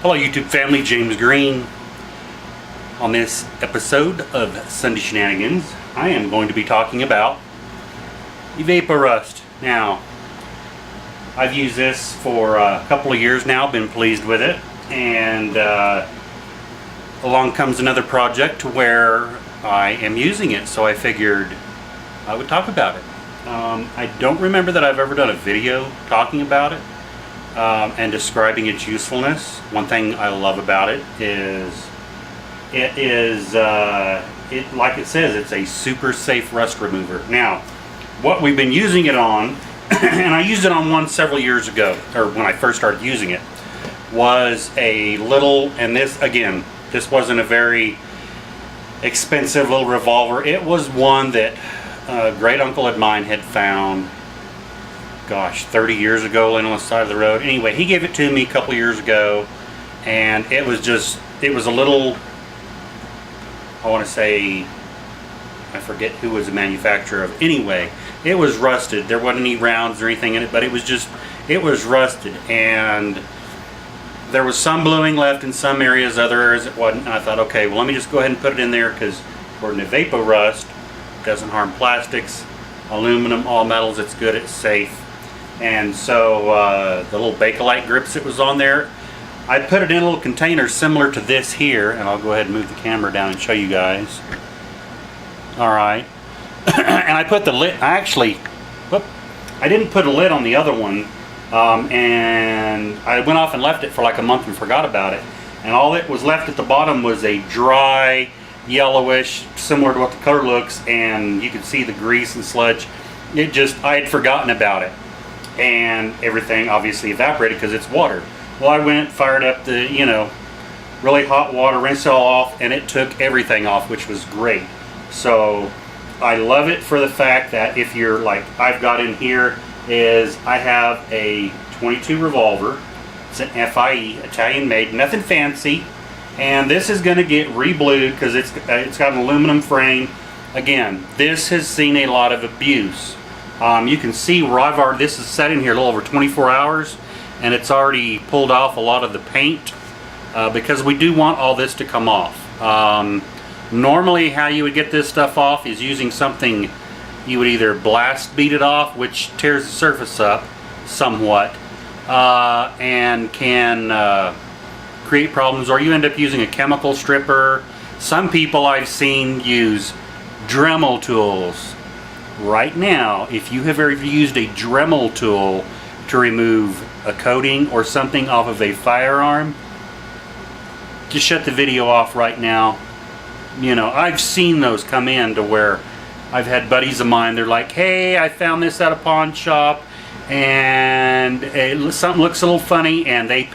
Hello YouTube family, James Green. On this episode of Sunday Shenanigans, I am going to be talking about Evapo rust. Now, I've used this for a couple of years now, been pleased with it, and along comes another project where I am using it, so I figured I would talk about it. I don't remember that I've ever done a video talking about it and describing its usefulness. One thing I love about it is like it says, it's a super safe rust remover. Now, what we've been using it on, and I used it on one several years ago, or when I first started using it, was a little, and this wasn't a very expensive little revolver. It was one that a great uncle of mine had found, gosh, 30 years ago, laying on the side of the road. Anyway, he gave it to me a couple years ago, and it was a little, I want to say, I forget who was the manufacturer of it. Anyway, it was rusted. There wasn't any rounds or anything in it, but it was rusted, and there was some bluing left in some areas, other areas it wasn't. And I thought, okay, well, let me just go ahead and put it in there, because according to Evapo rust, it doesn't harm plastics, aluminum, all metals. It's good, it's safe. And so the little Bakelite grips that was on there, I put it in a little container similar to this here, and I'll go ahead and move the camera down and show you guys. Alright. And I put the lid, I didn't put a lid on the other one, and I went off and left it for like a month and forgot about it. And all that was left at the bottom was a dry, yellowish, similar to what the color looks, and you could see the grease and sludge. I had forgotten about it. And everything obviously evaporated because it's water. Well, I went, fired up the, really hot water, rinsed it all off, and it took everything off, which was great. So I love it for the fact that if you're like I've got in here, is I have a 22 revolver. It's an FIE, Italian made, nothing fancy. And this is going to get re-blued because it's got an aluminum frame. Again, this has seen a lot of abuse. You can see where this is set in here a little over 24 hours, and it's already pulled off a lot of the paint because we do want all this to come off. Normally how you would get this stuff off is using something, you would either blast beat it off, which tears the surface up somewhat and can create problems, or you end up using a chemical stripper. Some people I've seen use Dremel tools. Right now, if you have ever used a Dremel tool to remove a coating or something off of a firearm, just shut the video off right now. I've seen those come in to where I've had buddies of mine, they're like, hey, I found this at a pawn shop and something looks a little funny, and they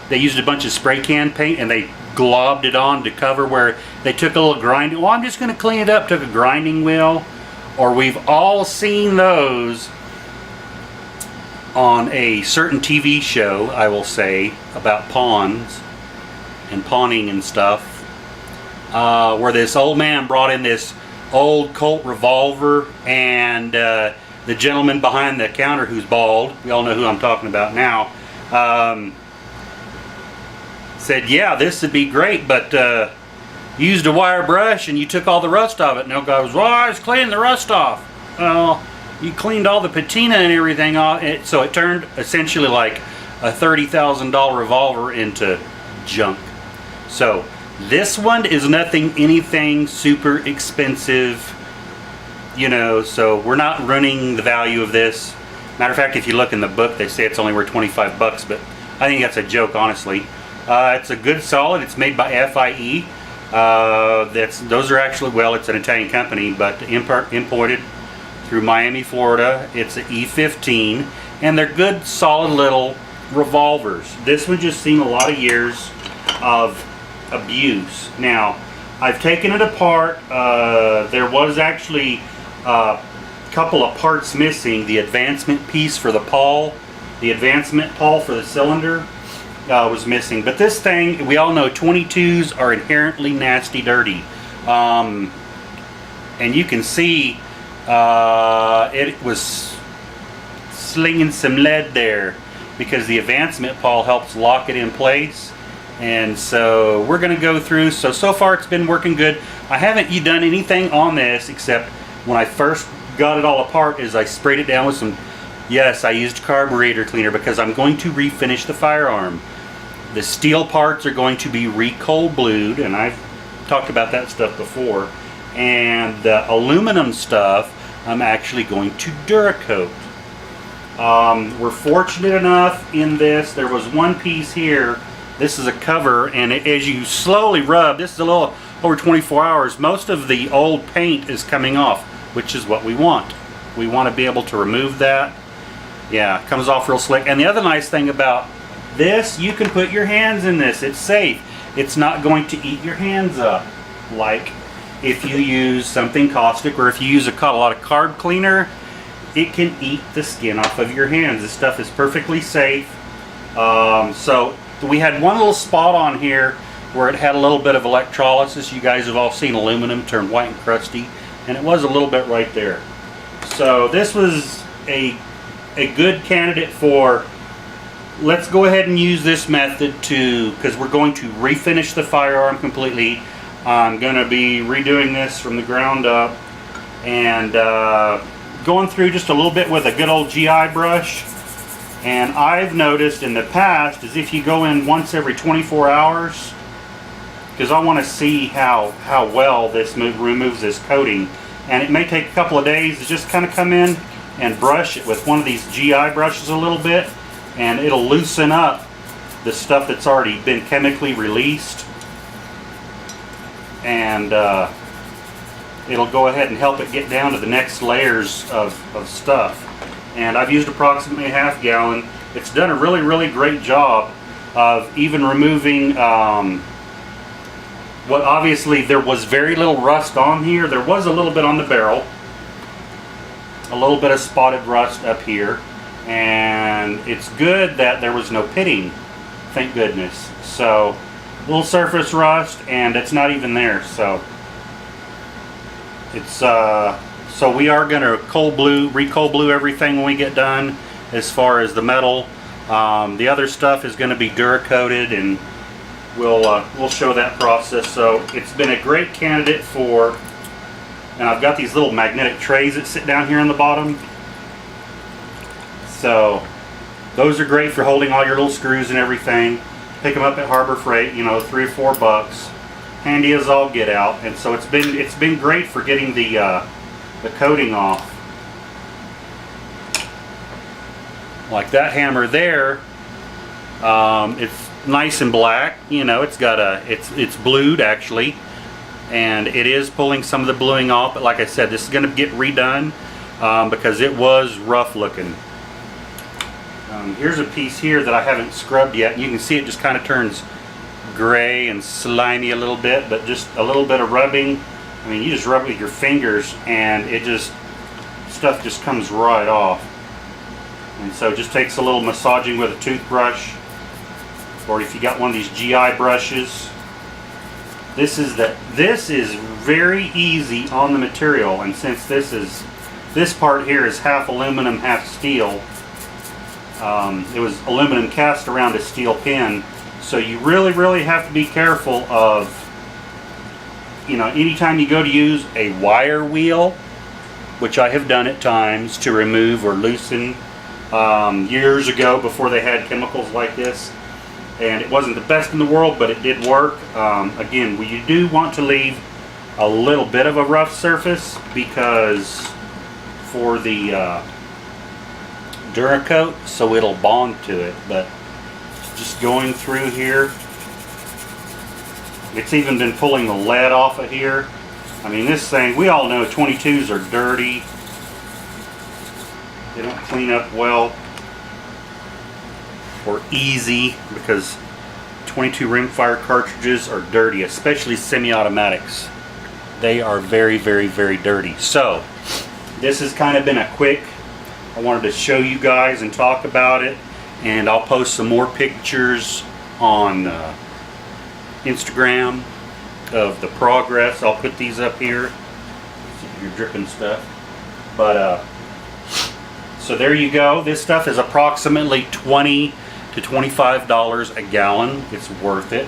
used a bunch of spray can paint and they globbed it on to cover where they took a little grinding, well, I'm just going to clean it up, took a grinding wheel. Or we've all seen those on a certain TV show, I will say, about pawns and pawning and stuff, where this old man brought in this old Colt revolver, and the gentleman behind the counter who's bald, we all know who I'm talking about now, said, yeah, this would be great, but used a wire brush and you took all the rust off it. And the guy was, well, I was cleaning the rust off. Well, you cleaned all the patina and everything off. So it turned essentially like a $30,000 revolver into junk. So this one is anything super expensive, so we're not running the value of this. Matter of fact, if you look in the book, they say it's only worth 25 bucks, but I think that's a joke, honestly. It's a good solid. It's made by FIE. Those are actually, well, it's an Italian company, but imported through Miami, Florida. It's an E15, and they're good, solid little revolvers. This one just seen a lot of years of abuse. Now, I've taken it apart. There was actually a couple of parts missing. The advancement piece for the pawl, the advancement pawl for the cylinder, was missing. But this thing, we all know 22s are inherently nasty, dirty. And you can see it was slinging some lead there. because the advancement pawl helps lock it in place. And so we're going to go through. So far it's been working good. I haven't done anything on this except when I first got it all apart is I sprayed it down with some, yes, I used carburetor cleaner because I'm going to refinish the firearm. The steel parts are going to be re-cold blued, and I've talked about that stuff before. And the aluminum stuff I'm actually going to Duracoat. We're fortunate enough in this, there was one piece here. This is a cover, and as you slowly rub, this is a little over 24 hours, most of the old paint is coming off, which is what we want. We want to be able to remove that. Yeah, it comes off real slick. And the other nice thing about this, you can put your hands in this. It's safe. It's not going to eat your hands up like if you use something caustic, or if you use a lot of carb cleaner, it can eat the skin off of your hands. This stuff is perfectly safe. So we had one little spot on here where it had a little bit of electrolysis. You guys have all seen aluminum turn white and crusty, and it was a little bit right there. So this was a good candidate for, let's go ahead and use this method because we're going to refinish the firearm completely. I'm going to be redoing this from the ground up and going through just a little bit with a good old GI brush. And I've noticed in the past is if you go in once every 24 hours, because I want to see how well this removes this coating, and it may take a couple of days to just kind of come in and brush it with one of these GI brushes a little bit, and it'll loosen up the stuff that's already been chemically released, and it'll go ahead and help it get down to the next layers of stuff. And I've used approximately a half gallon. It's done a really, really great job of even removing what obviously there was very little rust on here. There was a little bit on the barrel, a little bit of spotted rust up here, and it's good that there was no pitting, thank goodness. So a little surface rust, and it's not even there. So it's so we are going to re-cold blue everything when we get done as far as the metal. The other stuff is going to be Duracoated, and we'll show that process. So it's been a great candidate for, and I've got these little magnetic trays that sit down here on the bottom. So those are great for holding all your little screws and everything. Pick them up at Harbor Freight, you know, $3 or $4. Handy as all get out, and so it's been great for getting the coating off. Like that hammer there, it's nice and black. You know, it's got it's blued actually, and it is pulling some of the bluing off. But like I said, this is going to get redone because it was rough looking. Here's a piece here that I haven't scrubbed yet. You can see it just kind of turns gray and slimy a little bit, but just a little bit of rubbing. I mean, you just rub it with your fingers and it just, stuff just comes right off. And so it just takes a little massaging with a toothbrush, or if you got one of these GI brushes. This is very easy on the material, and since this part here is half aluminum, half steel, it was aluminum cast around a steel pin, so you really have to be careful of, you know, anytime you go to use a wire wheel, which I have done at times to remove or loosen years ago before they had chemicals like this, and it wasn't the best in the world, but it did work. Again, you do want to leave a little bit of a rough surface because for the Duracoat, so it'll bond to it. But just going through here, it's even been pulling the lead off of here. I mean, this thing, we all know 22s are dirty. They don't clean up well or easy because 22 rimfire cartridges are dirty, especially semi-automatics. They are very dirty. So this has kind of been a quick, I wanted to show you guys and talk about it, and I'll post some more pictures on Instagram of the progress. I'll put these up here. See if you're dripping stuff. But So there you go. This stuff is approximately $20 to $25 a gallon. It's worth it.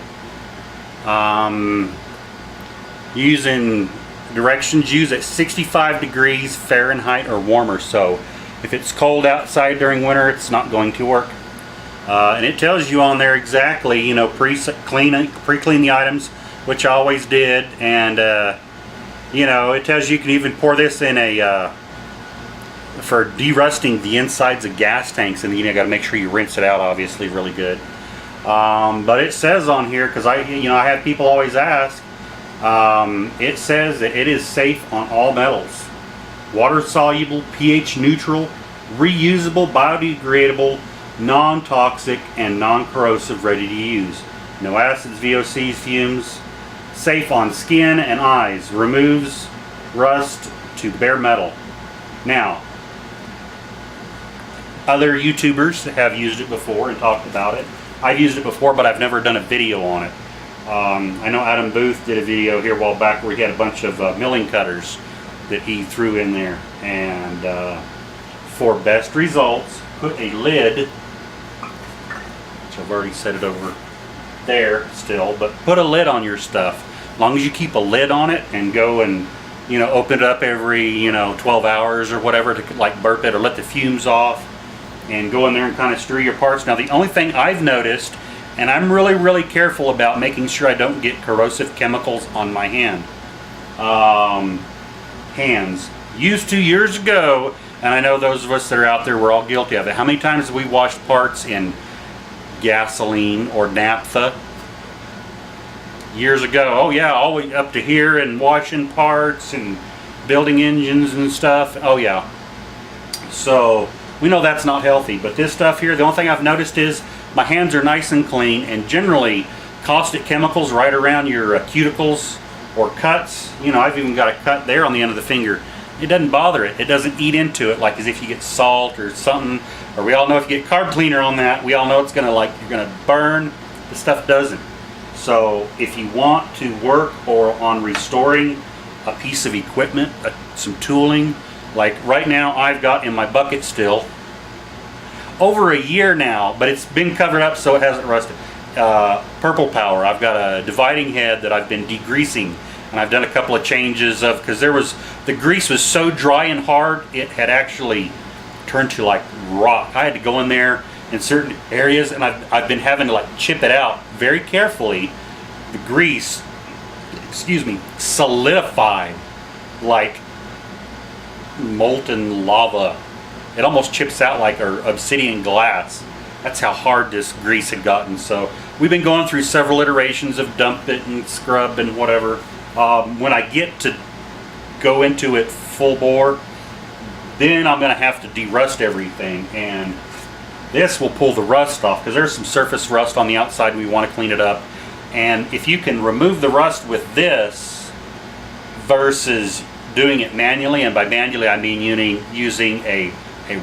Using directions used at 65 degrees Fahrenheit or warmer. So if it's cold outside during winter, it's not going to work. And it tells you on there exactly, you know, pre-clean the items, which I always did. And you know, it tells you can even pour this in a for derusting the insides of gas tanks, and you know, got to make sure you rinse it out, obviously, really good. But it says on here, because I have people always ask, it says that it is safe on all metals, water soluble, pH neutral, reusable, biodegradable, non-toxic, and non-corrosive, ready to use. No acids, VOCs, fumes. Safe on skin and eyes. Removes rust to bare metal. Now, other YouTubers have used it before and talked about it. I've used it before, but I've never done a video on it. I know Adam Booth did a video here a while back where he had a bunch of milling cutters that he threw in there. And for best results, put a lid, which I've already set it over there still, but put a lid on your stuff. As long as you keep a lid on it and go and, you know, open it up every, you know, 12 hours or whatever to like burp it or let the fumes off, and go in there and kind of stir your parts. Now the only thing I've noticed, and I'm really careful about making sure I don't get corrosive chemicals on my hands. Used to years ago, and I know those of us that are out there, we're all guilty of it. How many times have we washed parts in gasoline or naphtha? Years ago, oh yeah, all the way up to here, and washing parts and building engines and stuff. Oh yeah. So we know that's not healthy, but this stuff here, the only thing I've noticed is my hands are nice and clean, and generally caustic chemicals right around your cuticles or cuts. You know, I've even got a cut there on the end of the finger. It doesn't bother it. It doesn't eat into it like as if you get salt or something. Or we all know if you get carb cleaner on that, we all know it's gonna, like, you're gonna burn. The stuff doesn't. So if you want to work or on restoring a piece of equipment, some tooling, like right now I've got in my bucket still over a year now, but it's been covered up so it hasn't rusted. Purple Power. I've got a dividing head that I've been degreasing, and I've done a couple of changes of, because the grease was so dry and hard it had actually turned to like rock. I had to go in there in certain areas, and I've been having to like chip it out very carefully. The grease, solidified like molten lava. It almost chips out like obsidian glass. That's how hard this grease had gotten. So we've been going through several iterations of dump it and scrub and whatever. When I get to go into it full bore, then I'm going to have to derust everything, and this will pull the rust off, because there's some surface rust on the outside and we want to clean it up. And if you can remove the rust with this versus doing it manually, and by manually I mean using a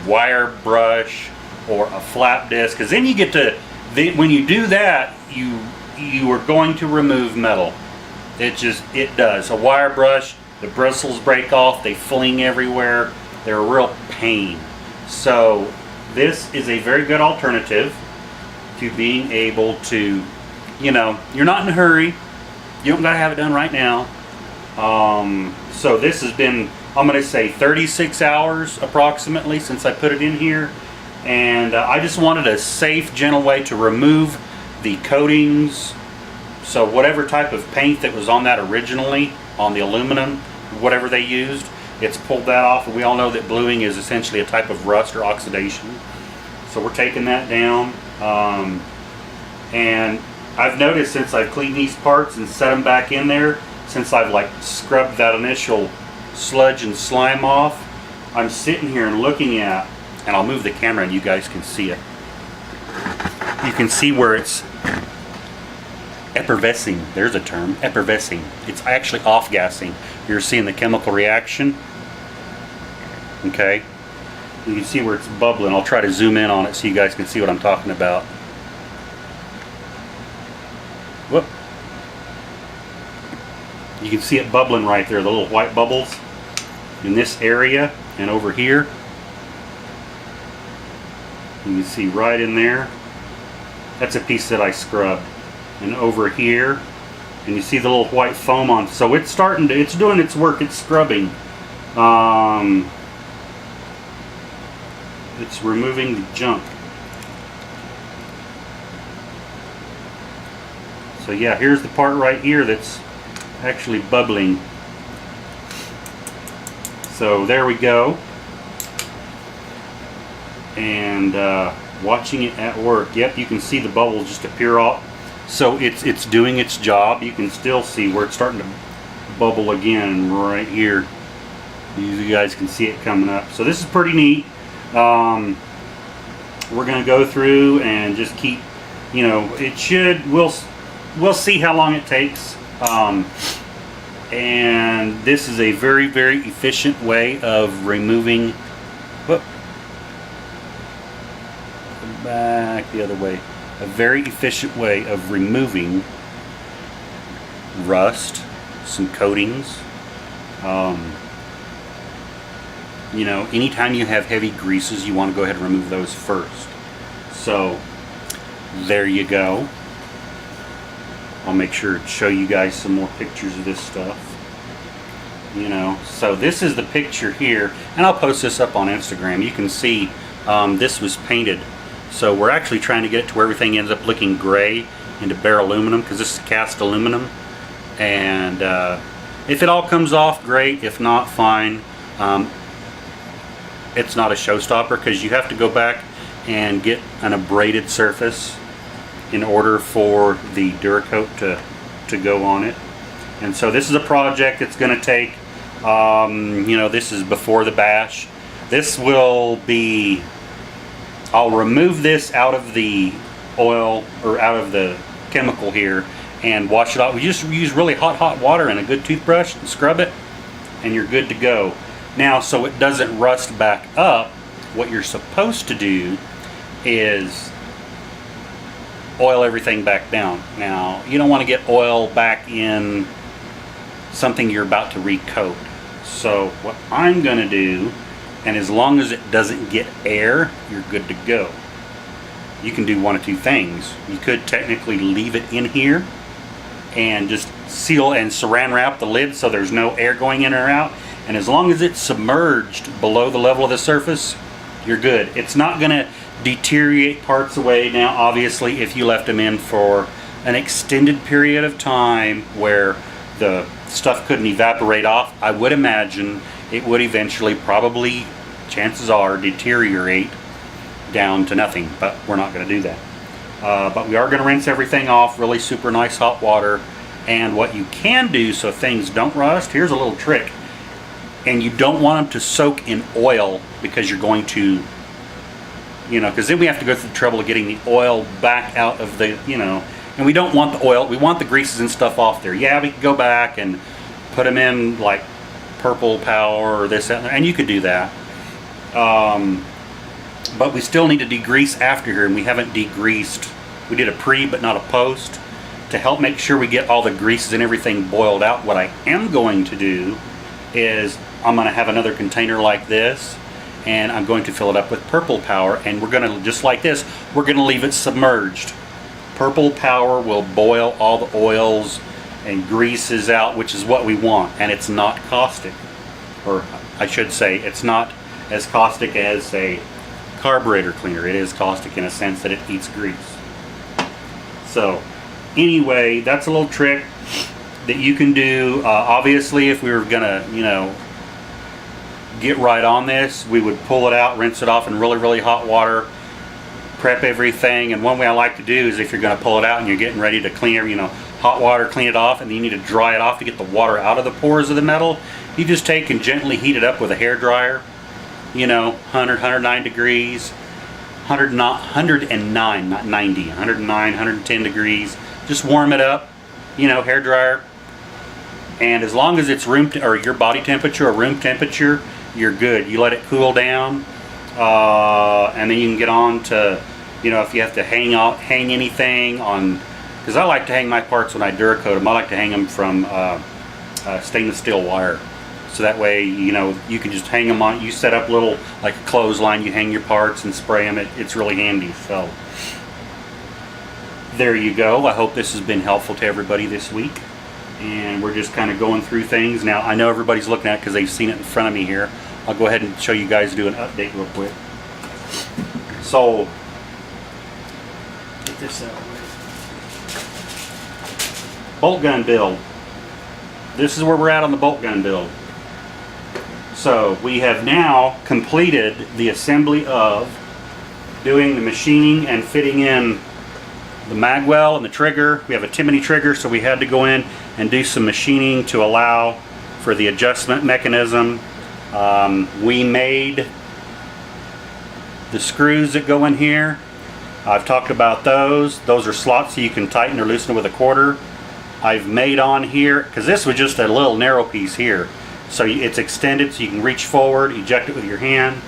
wire brush or a flap disc, because then you get to, when you do that, you are going to remove metal. It does. A wire brush, the bristles break off, they fling everywhere, they're a real pain. So this is a very good alternative to being able to, you know, you're not in a hurry, you don't gotta have it done right now. So this has been, I'm going to say 36 hours approximately since I put it in here, and I just wanted a safe, gentle way to remove the coatings. So whatever type of paint that was on that originally, on the aluminum, whatever they used, it's pulled that off, and we all know that bluing is essentially a type of rust or oxidation. So we're taking that down, and I've noticed since I've cleaned these parts and set them back in there, since I've like scrubbed that initial sludge and slime off, I'm sitting here and looking at, and I'll move the camera and you guys can see it. You can see where it's effervescing. There's a term, effervescing. It's actually off-gassing. You're seeing the chemical reaction. Okay, you can see where it's bubbling. I'll try to zoom in on it so you guys can see what I'm talking about. Whoop. You can see it bubbling right there, the little white bubbles in this area and over here. You can see right in there, that's a piece that I scrubbed. And over here, and you see the little white foam on, so it's starting to, it's doing its work, it's scrubbing. It's removing the junk. So yeah, here's the part right here that's actually bubbling. So there we go. And watching it at work, yep, you can see the bubbles just appear off. So it's doing its job. You can still see where it's starting to bubble again right here. You guys can see it coming up. So this is pretty neat. We're gonna go through and just keep, you know, it should, we'll see how long it takes. And this is a very, very efficient way of removing, whoop, back the other way, a very efficient way of removing rust, some coatings. You know, anytime you have heavy greases, you want to go ahead and remove those first. So there you go. I'll make sure to show you guys some more pictures of this stuff. You know, so this is the picture here, and I'll post this up on Instagram. You can see this was painted. So we're actually trying to get it to where everything ends up looking gray into bare aluminum, because this is cast aluminum. And if it all comes off, great. If not, fine. It's not a showstopper, because you have to go back and get an abraded surface in order for the Duracoat to go on it. And so this is a project that's going to take, you know, this is before the bash. This will be, I'll remove this out of the oil, or out of the chemical here, and wash it off. We just use really hot water and a good toothbrush and scrub it, and you're good to go. Now, so it doesn't rust back up, what you're supposed to do is oil everything back down. Now, you don't want to get oil back in something you're about to recoat. So what I'm going to do, and as long as it doesn't get air, you're good to go. You can do one of two things. You could technically leave it in here and just seal and saran wrap the lid so there's no air going in or out. And as long as it's submerged below the level of the surface, you're good. It's not going to deteriorate parts away. Now, obviously, if you left them in for an extended period of time where the stuff couldn't evaporate off, I would imagine it would eventually, probably, chances are, deteriorate down to nothing. But we're not going to do that. But we are going to rinse everything off, really super nice hot water. And what you can do so things don't rust, here's a little trick. And you don't want them to soak in oil, because you're going to, you know, because then we have to go through the trouble of getting the oil back out of the, you know, and we don't want the oil, we want the greases and stuff off there. Yeah, we could go back and put them in like Purple Power or this, and you could do that. But we still need to degrease after here, and we haven't degreased. We did a pre, but not a post, to help make sure we get all the greases and everything boiled out. What I am going to do is I'm going to have another container like this, and I'm going to fill it up with Purple Power, and we're going to, just like this, we're going to leave it submerged. Purple Power will boil all the oils and greases out, which is what we want, and it's not caustic. Or I should say, it's not as caustic as a carburetor cleaner. It is caustic in a sense that it eats grease. So anyway, that's a little trick that you can do. Obviously, if we were gonna, you know, get right on this, we would pull it out, rinse it off in really, really hot water, prep everything. And one way I like to do is, if you're gonna pull it out and you're getting ready to clean, you know, hot water, clean it off, and then you need to dry it off to get the water out of the pores of the metal, you just take and gently heat it up with a hair dryer, you know, 100, 109 degrees, 109, not 90, 109, 110 degrees. Just warm it up, you know, hair dryer. And as long as it's or your body temperature or room temperature, you're good. You let it cool down, and then you can get on to, you know, if you have to hang anything on, because I like to hang my parts when I Duracoat them. I like to hang them from stainless steel wire. So that way, you know, you can just hang them on. You set up little, like a clothesline, you hang your parts and spray them. It's really handy. So there you go. I hope this has been helpful to everybody this week. And we're just kind of going through things. Now, I know everybody's looking at it because they've seen it in front of me here. I'll go ahead and show you guys, do an update real quick. So, get this out of the way. Bolt gun build. This is where we're at on the bolt gun build. So we have now completed the assembly of doing the machining and fitting in the magwell and the trigger. We have a Timony trigger, so we had to go in and do some machining to allow for the adjustment mechanism. We made the screws that go in here. I've talked about those. Those are slots so you can tighten or loosen it with a quarter. I've made on here, because this was just a little narrow piece here. So it's extended so you can reach forward, eject it with your hand.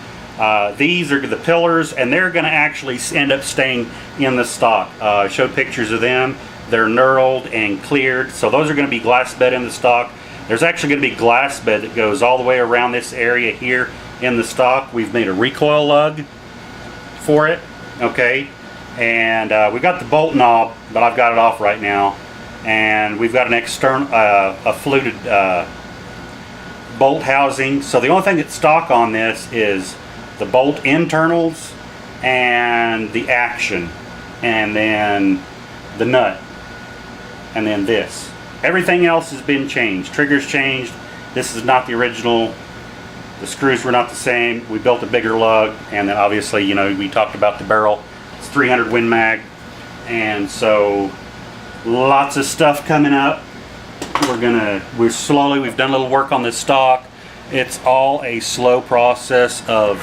These are the pillars, and they're going to actually end up staying in the stock. I showed pictures of them. They're knurled and cleared, so those are going to be glass bed in the stock. There's actually going to be glass bed that goes all the way around this area here in the stock. We've made a recoil lug for it, okay? And we got the bolt knob, but I've got it off right now. And we've got an external, a fluted bolt housing. So the only thing that's stock on this is the bolt internals and the action, and then the nut, and then this. Everything else has been changed. Triggers changed. This is not the original. The screws were not the same. We built a bigger lug, and then obviously, you know, we talked about the barrel. It's 300 Win Mag, and so lots of stuff coming up. We've done a little work on this stock. It's all a slow process of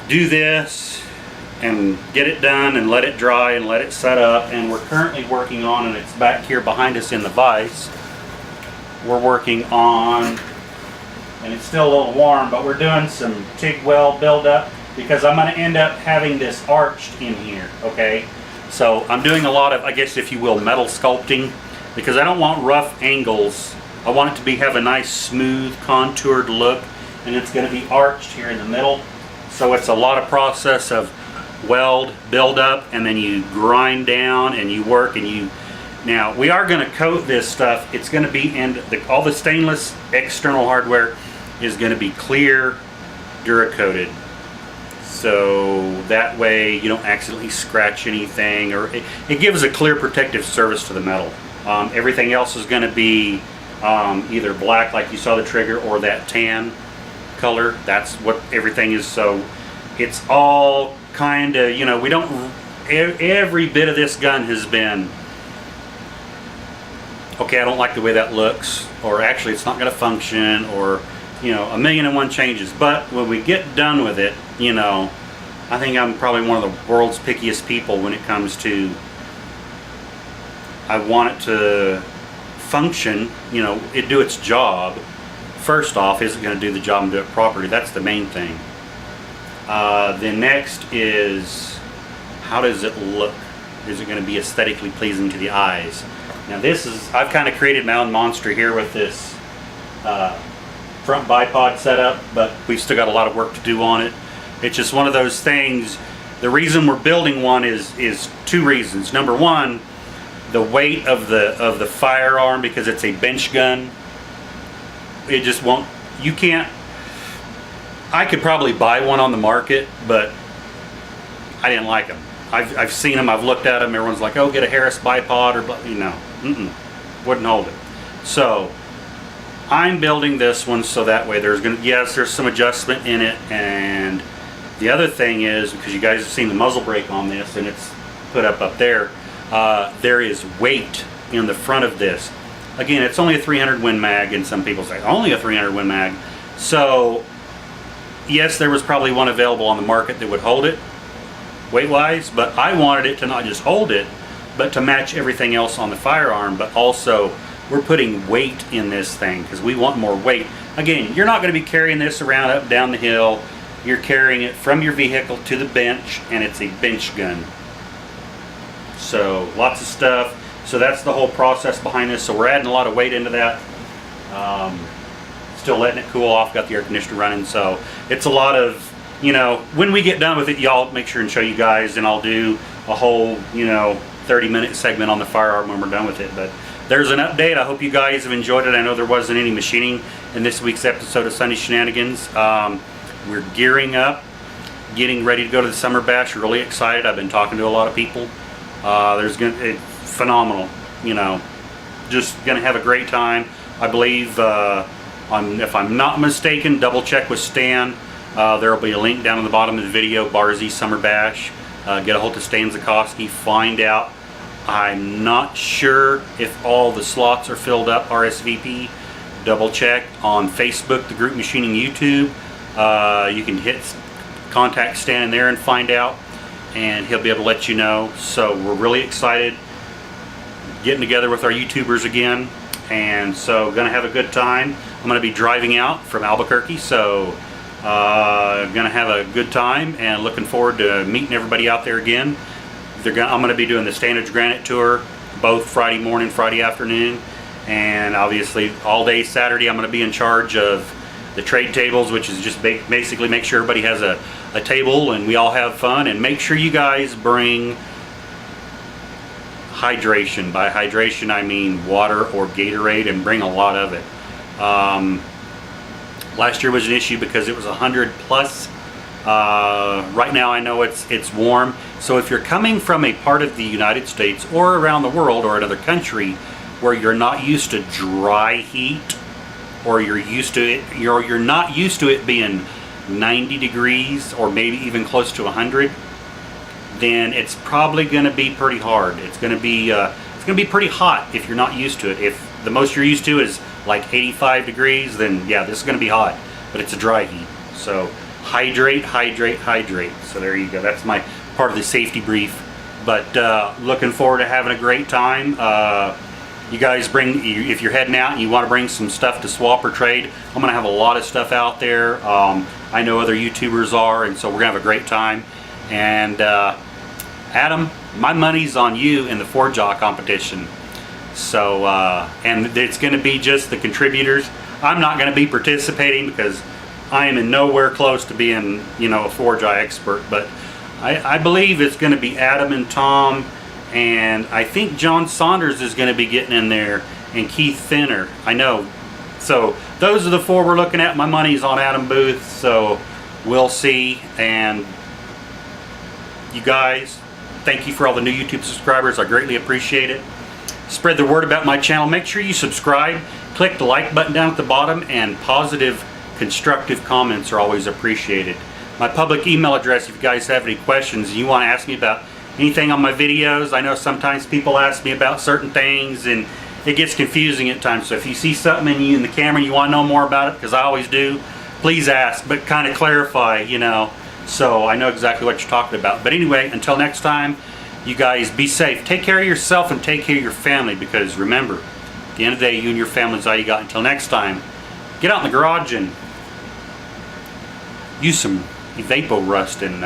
do this and get it done and let it dry and let it set up. And we're currently working on, and it's back here behind us in the vise, we're working on, and it's still a little warm, but we're doing some TIG weld buildup because I'm going to end up having this arched in here, okay? So I'm doing a lot of, I guess if you will, metal sculpting, because I don't want rough angles. I want it to have a nice smooth contoured look, and it's going to be arched here in the middle. So it's a lot of process of weld, build up, and then you grind down and you work and you. Now we are going to coat this stuff. It's going to be all the stainless external hardware is going to be clear Duracoated. So that way you don't accidentally scratch anything, or it gives a clear protective surface to the metal. Everything else is going to be either black like you saw the trigger, or that tan color. That's what everything is. So it's all kind of, you know, we don't, every bit of this gun has been, okay, I don't like the way that looks, or actually it's not going to function, or, you know, 1,000,001 changes. But when we get done with it, you know, I think I'm probably one of the world's pickiest people when it comes to, I want it to function, you know, it do its job. First off, is it going to do the job and do it properly? That's the main thing. The next is, how does it look? Is it going to be aesthetically pleasing to the eyes? Now this is, I've kind of created my own monster here with this front bipod setup, but we've still got a lot of work to do on it. It's just one of those things. The reason we're building one is two reasons. Number one, the weight of the firearm, because it's a bench gun. It just won't, you can't, I could probably buy one on the market, but I didn't like them. I've seen them, I've looked at them, everyone's like, oh, get a Harris bipod, or, you know, wouldn't hold it. So I'm building this one so that way there's some adjustment in it. And the other thing is, because you guys have seen the muzzle brake on this, and it's put up there, there is weight in the front of this. Again, it's only a 300 Win Mag, and some people say only a 300 Win Mag. So yes, there was probably one available on the market that would hold it weight wise, but I wanted it to not just hold it, but to match everything else on the firearm. But also we're putting weight in this thing because we want more weight. Again, you're not going to be carrying this around up down the hill. You're carrying it from your vehicle to the bench, and it's a bench gun. So lots of stuff. So that's the whole process behind this. So we're adding a lot of weight into that. still letting it cool off, got the air conditioner running, so it's a lot of, you know, when we get done with it, y'all make sure and show you guys, and I'll do a whole, you know, 30-minute segment on the firearm when we're done with it. But there's an update. I hope you guys have enjoyed it. I know there wasn't any machining in this week's episode of Sunday Shenanigans. We're gearing up, getting ready to go to the summer bash. Really excited. I've been talking to a lot of people. It's phenomenal, you know, just gonna have a great time. I believe, if I'm not mistaken, double check with Stan. There will be a link down in the bottom of the video, Barzy Summer Bash. Get a hold of Stan Zakowski, find out. I'm not sure if all the slots are filled up, RSVP. Double check on Facebook, the Group Machining YouTube. You can hit contact Stan in there and find out, and he'll be able to let you know. So we're really excited getting together with our YouTubers again, and so gonna have a good time. I'm gonna be driving out from Albuquerque, so gonna have a good time and looking forward to meeting everybody out there again. I'm gonna be doing the Standards Granite Tour both Friday morning, Friday afternoon, and obviously all day Saturday I'm gonna be in charge of the trade tables, which is just basically make sure everybody has a table and we all have fun, and make sure you guys bring hydration. By hydration I mean water or Gatorade, and bring a lot of it. Last year was an issue because it was 100 plus. Right now I know it's warm. So if you're coming from a part of the United States or around the world or another country where you're not used to dry heat, or you're not used to it being 90 degrees or maybe even close to 100, then it's probably going to be pretty hard. It's going to be pretty hot if you're not used to it. If the most you're used to is like 85 degrees, then yeah, this is going to be hot, but it's a dry heat. So hydrate, hydrate, hydrate. So there you go. That's my part of the safety brief. But looking forward to having a great time. You guys if you're heading out and you want to bring some stuff to swap or trade, I'm going to have a lot of stuff out there. I know other YouTubers are, and so we're going to have a great time. And Adam, my money's on you in the four-jaw competition. So, and it's going to be just the contributors. I'm not going to be participating because I am in nowhere close to being, you know, a four-jaw expert. But I believe it's going to be Adam and Tom, and I think John Saunders is going to be getting in there, and Keith Thinner. I know. So those are the four we're looking at. My money's on Adam Booth, so we'll see. And you guys, thank you for all the new YouTube subscribers. I greatly appreciate it. Spread the word about my channel. Make sure you subscribe. Click the like button down at the bottom, and positive, constructive comments are always appreciated. My public email address, if you guys have any questions and you want to ask me about anything on my videos. I know sometimes people ask me about certain things and it gets confusing at times. So if you see something in the camera and you want to know more about it, because I always do, please ask, but kind of clarify, you know, so I know exactly what you're talking about. But anyway, until next time, you guys be safe. Take care of yourself and take care of your family, because remember, at the end of the day, you and your family is all you got. Until next time, get out in the garage and use some Evapo rust and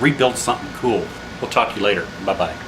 rebuild something cool. We'll talk to you later. Bye-bye.